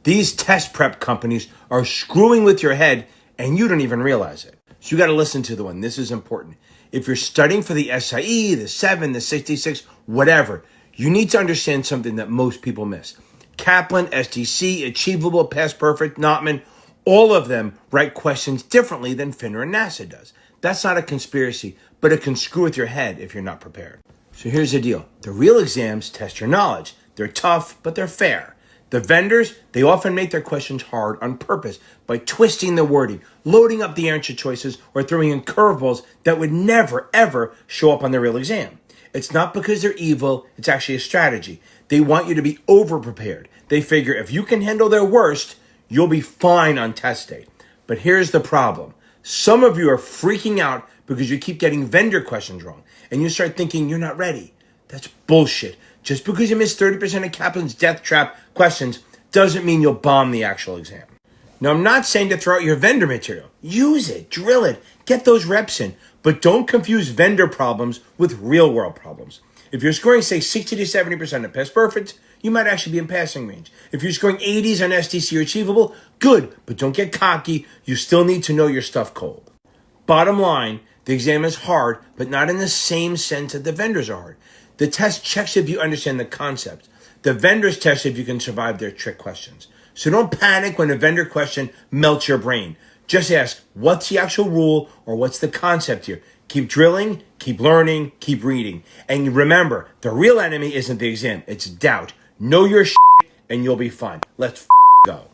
These test prep companies are screwing with your head and you don't even realize it. So you got to listen to the one. This is important. If you're studying for the SIE, the 7, the 66, whatever, you need to understand something that most people miss. Kaplan, STC, Achievable, Past Perfect, Notman, all of them write questions differently than Finner and NASA does. That's not a conspiracy, but it can screw with your head if you're not prepared. So here's the deal. The real exams test your knowledge. They're tough, but they're fair. The vendors, they often make their questions hard on purpose by twisting the wording, loading up the answer choices, or throwing in curveballs that would never, ever show up on the real exam. It's not because they're evil, it's actually a strategy. They want you to be over-prepared. They figure if you can handle their worst, you'll be fine on test day. But here's the problem. Some of you are freaking out because you keep getting vendor questions wrong, and you start thinking you're not ready. That's bullshit. Just because you missed 30% of Kaplan's death trap questions doesn't mean you'll bomb the actual exam. Now, I'm not saying to throw out your vendor material. Use it, drill it, get those reps in, but don't confuse vendor problems with real world problems. If you're scoring, say, 60 to 70% of Past Perfect, you might actually be in passing range. If you're scoring 80s on STC or Achievable, good, but don't get cocky. You still need to know your stuff cold. Bottom line, the exam is hard, but not in the same sense that the vendors are hard. The test checks if you understand the concept. The vendors test if you can survive their trick questions. So don't panic when a vendor question melts your brain. Just ask, what's the actual rule or what's the concept here? Keep drilling, keep learning, keep reading. And remember, the real enemy isn't the exam, it's doubt. Know your shit and you'll be fine. Let's go.